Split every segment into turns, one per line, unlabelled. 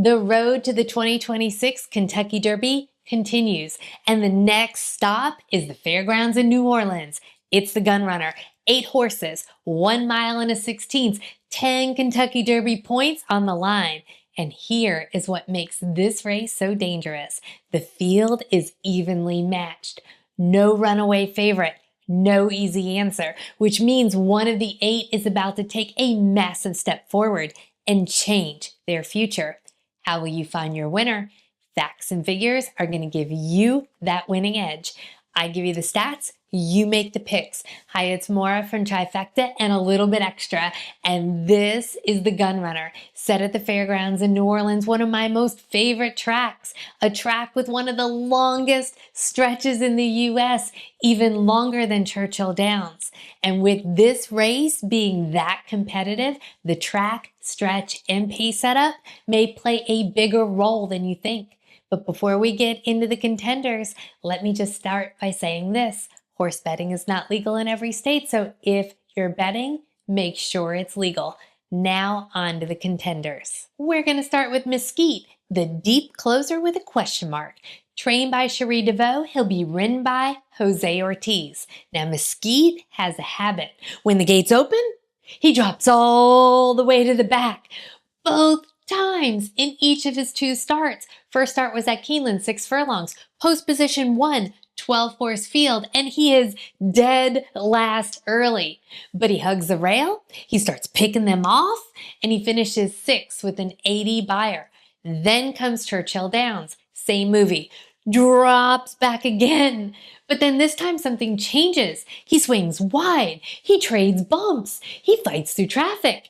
The road to the 2026 Kentucky Derby continues, and the next stop is the fairgrounds in New Orleans. It's the Gun Runner, 8 horses, 1 mile and a 16th, 10 Kentucky Derby points on the line. And here is what makes this race so dangerous. The field is evenly matched. No runaway favorite, no easy answer, which means one of the 8 is about to take a massive step forward and change their future. How will you find your winner? Facts and figures are going to give you that winning edge. I give you the stats, you make the picks. Hi, it's Maura from Trifecta and a little bit extra. And this is the Gun Runner, set at the fairgrounds in New Orleans, one of my most favorite tracks. A track with one of the longest stretches in the U.S., even longer than Churchill Downs. And with this race being that competitive, the track, stretch, and pace setup may play a bigger role than you think. But before we get into the contenders, let me just start by saying this. Horse betting is not legal in every state, so if you're betting, make sure it's legal. Now on to the contenders. We're going to start with Mesquite, the deep closer with a question mark. Trained by Cherie DeVaux, he'll be ridden by Jose Ortiz. Now Mesquite has a habit. When the gates open, he drops all the way to the back. Both times in each of his 2 starts. First start was at Keeneland, 6 furlongs. Post position 1, 12 horse field, and he is dead last early. But he hugs the rail, he starts picking them off, and he finishes 6th with an 80 buyer. Then comes Churchill Downs, same movie, drops back again. But then this time something changes. He swings wide, he trades bumps, he fights through traffic,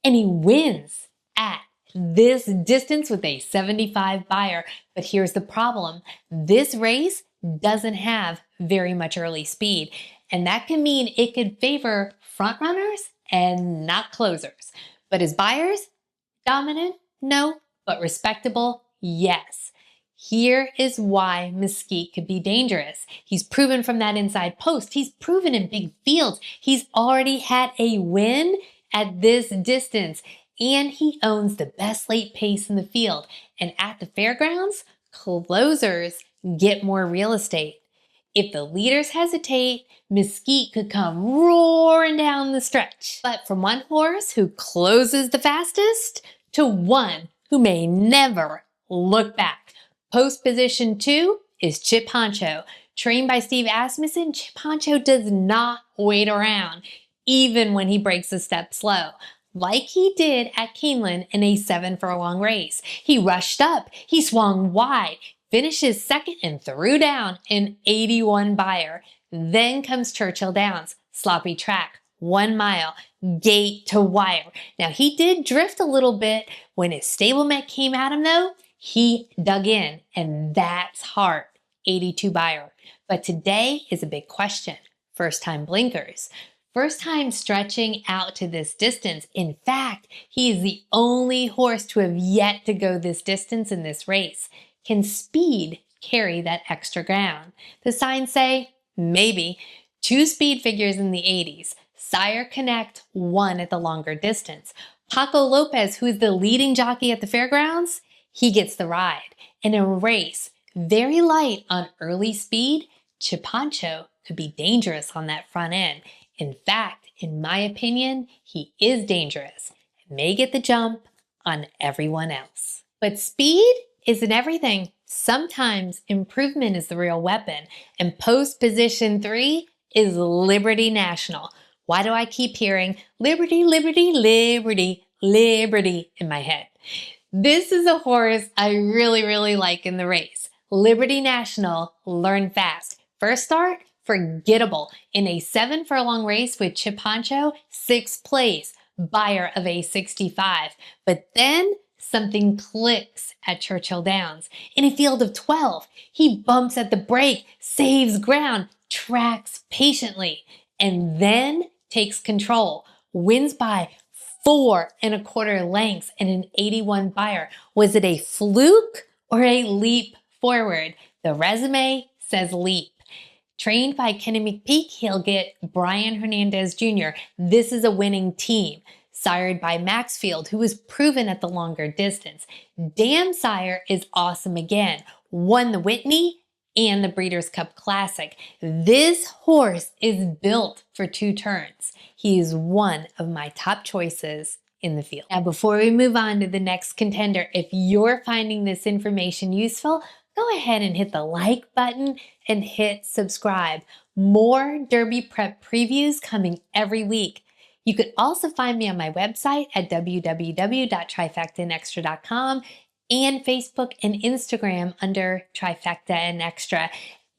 and he wins at this distance with a 75 buyer. But here's the problem. This race doesn't have very much early speed, and that can mean it could favor front runners and not closers. But his buyers, dominant? No, but respectable? Yes. Here is why Mesquite could be dangerous. He's proven from that inside post. He's proven in big fields. He's already had a win at this distance, and he owns the best late pace in the field. And at the fairgrounds, closers get more real estate. If the leaders hesitate, Mesquite could come roaring down the stretch. But from one horse who closes the fastest to one who may never look back. Post position 2 is Chip Honcho. Trained by Steve Asmussen, Chip Honcho does not wait around, even when he breaks a step slow, like he did at Keeneland in a 7 furlong race. He rushed up, he swung wide, finishes 2nd and threw down an 81 buyer. Then comes Churchill Downs, sloppy track, 1 mile, gate to wire. Now he did drift a little bit. When his stablemate came at him though, he dug in, and that's hard, 82 buyer. But today is a big question. First time blinkers. First time stretching out to this distance. In fact, he is the only horse to have yet to go this distance in this race. Can speed carry that extra ground? The signs say maybe. 2 speed figures in the 80s. Sire Connect, 1 at the longer distance. Paco Lopez, who is the leading jockey at the fairgrounds, he gets the ride. In a race very light on early speed, Chip Honcho could be dangerous on that front end. In fact, in my opinion, he is dangerous and may get the jump on everyone else. But speed isn't everything. Sometimes improvement is the real weapon, and post position 3 is Liberty National. Why do I keep hearing Liberty, Liberty, Liberty, Liberty in my head? This is a horse I really like in the race. Liberty National learned fast. First start, forgettable. In a 7 furlong race with Chip Honcho, 6th place, buyer of a 65. But then something clicks at Churchill Downs. In a field of 12, he bumps at the break, saves ground, tracks patiently, and then takes control, wins by 4 1/4 lengths and an 81 buyer. Was it a fluke or a leap forward? The resume says leap. Trained by Kenny McPeak, he'll get Brian Hernandez Jr. This is a winning team. sired by Maxfield, who was proven at the longer distance. Dam Sire is awesome again, won the Whitney and the Breeders' Cup Classic. This horse is built for 2 turns. He is one of my top choices in the field. Now, before we move on to the next contender, if you're finding this information useful, go ahead and hit the like button and hit subscribe. More Derby prep previews coming every week. You could also find me on my website at www.trifectaandextra.com and Facebook and Instagram under Trifecta and Extra.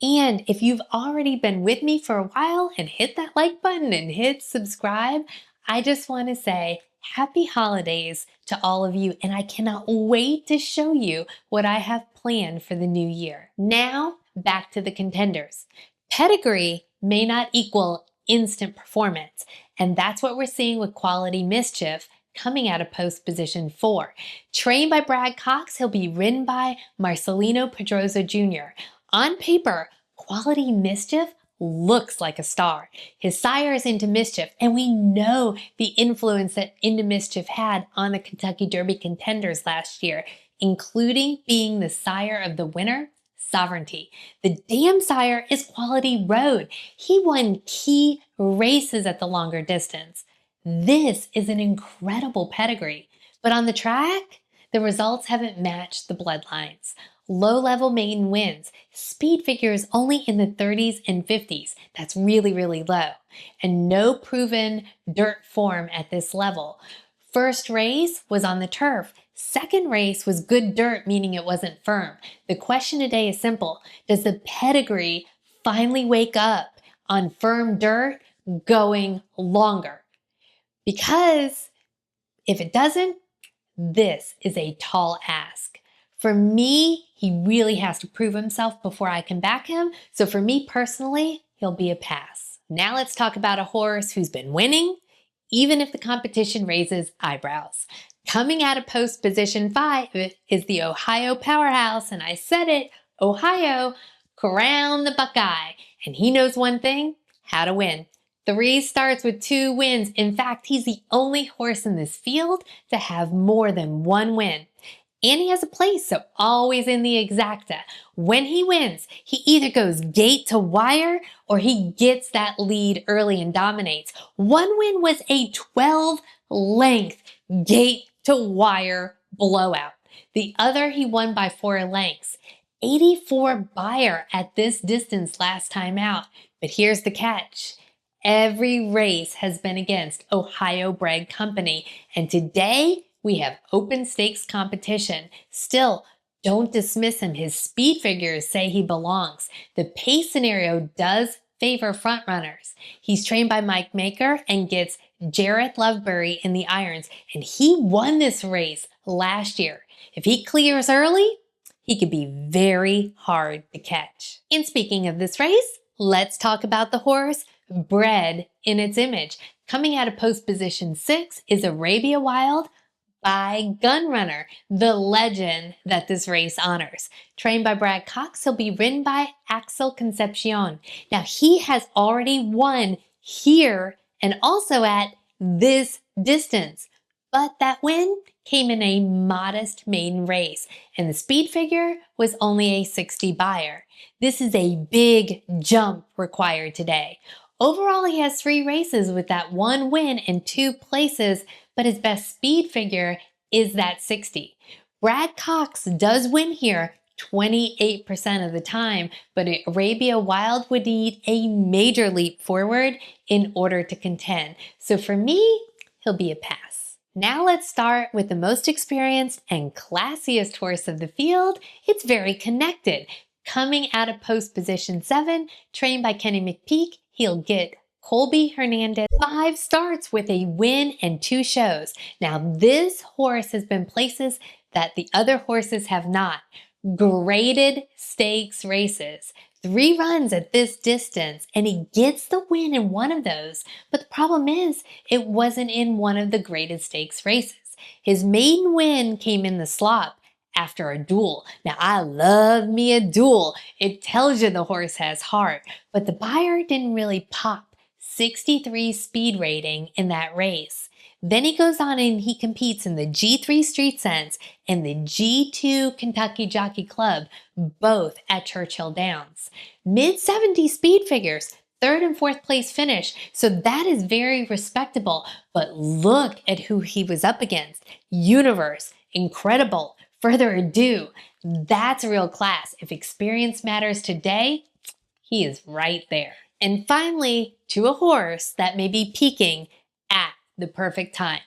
And if you've already been with me for a while and hit that like button and hit subscribe, I just want to say happy holidays to all of you, and I cannot wait to show you what I have planned for the new year. Now, back to the contenders. Pedigree may not equal instant performance, and that's what we're seeing with Quality Mischief coming out of post position 4. Trained by Brad Cox, he'll be ridden by Marcelino Pedroza Jr. On paper, Quality Mischief looks like a star. His sire is Into Mischief, and we know the influence that Into Mischief had on the Kentucky Derby contenders last year, including being the sire of the winner, Sovereignty. The Dam Sire is Quality Road. He won key races at the longer distance. This is an incredible pedigree, but on the track, the results haven't matched the bloodlines. Low-level maiden wins. Speed figures only in the 30s and 50s. That's really, really low. And no proven dirt form at this level. First race was on the turf. Second race was good dirt, meaning it wasn't firm. The question today is simple. Does the pedigree finally wake up on firm dirt going longer? Because if it doesn't, this is a tall ask. For me, he really has to prove himself before I can back him. So for me personally, he'll be a pass. Now let's talk about a horse who's been winning, even if the competition raises eyebrows. Coming out of post position 5 is the Ohio powerhouse, and I said it, Ohio, crown the Buckeye. And he knows one thing, how to win. 3 starts with 2 wins. In fact, he's the only horse in this field to have more than 1 win. And he has a place, so always in the exacta. When he wins, he either goes gate to wire or he gets that lead early and dominates. One win was a 12-length gate to wire blowout. The other he won by 4 lengths. 84 Beyer at this distance last time out. But here's the catch. Every race has been against Ohio bred company, and today we have open stakes competition. Still, don't dismiss him. His speed figures say he belongs. The pace scenario does favor frontrunners. He's trained by Mike Maker and gets Jarrett Lovebury in the irons, and he won this race last year. If he clears early, he could be very hard to catch. And speaking of this race, let's talk about the horse bred in its image. Coming out of post position 6 is Arabia Wild by Gunrunner, the legend that this race honors. Trained by Brad Cox, he'll be ridden by Axel Concepcion. Now, he has already won here and also at this distance, but that win came in a modest maiden race, and the speed figure was only a 60 Beyer. This is a big jump required today. Overall, he has 3 races with that 1 win and 2 places, but his best speed figure is that 60. Brad Cox does win here 28% of the time, but Arabia Wild would need a major leap forward in order to contend. So for me, he'll be a pass. Now let's start with the most experienced and classiest horse of the field. It's very connected. Coming out of post position 7, trained by Kenny McPeak, he'll get Colby Hernandez. 5 starts with a win and 2 shows. Now this horse has been places that the other horses have not. Graded stakes races. 3 runs at this distance, and he gets the win in one of those. But the problem is, it wasn't in one of the graded stakes races. His maiden win came in the slop after a duel. Now, I love me a duel. It tells you the horse has heart. But the Beyer didn't really pop. 63 speed rating in that race. Then he goes on and he competes in the G3 Street Sense and the G2 Kentucky Jockey Club, both at Churchill Downs. Mid-70 speed figures, third and fourth place finish, so that is very respectable. But look at who he was up against. Universe, Incredible, Further Ado. That's real class. If experience matters today, he is right there. And finally, to a horse that may be peaking at the perfect time.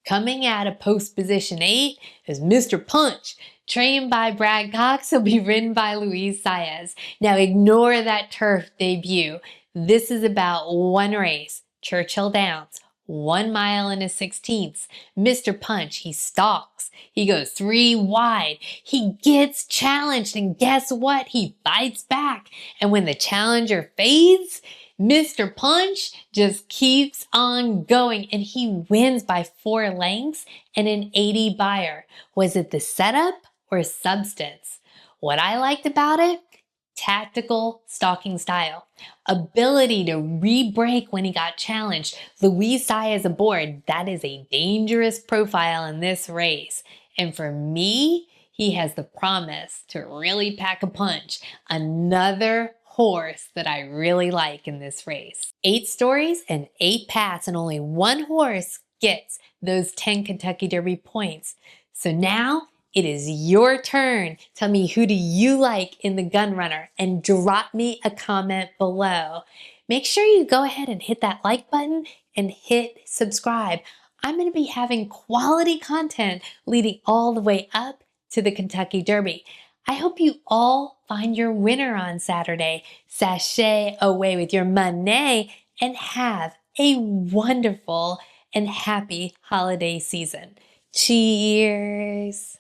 Coming out of post position 8 is Mr. Punch. Trained by Brad Cox, he'll be ridden by Luis Saez. Now ignore that turf debut. This is about one race, Churchill Downs. 1 mile and a 16th. Mr. Punch, he stalks. He goes 3 wide. He gets challenged, and guess what? He bites back. And when the challenger fades, Mr. Punch just keeps on going, and he wins by 4 lengths and an 80 buyer. Was it the setup or substance? What I liked about it? Tactical stalking style. Ability to re-break when he got challenged. Luis Saez aboard. That is a dangerous profile in this race. And for me, he has the promise to really pack a punch. Another horse that I really like in this race. 8 stories and 8 paths, and only one horse gets those 10 Kentucky Derby points. So now it is your turn. Tell me, who do you like in the Gun Runner, and drop me a comment below. Make sure you go ahead and hit that like button and hit subscribe. I'm going to be having quality content leading all the way up to the Kentucky Derby. I hope you all find your winner on Saturday. Sashay away with your money and have a wonderful and happy holiday season. Cheers!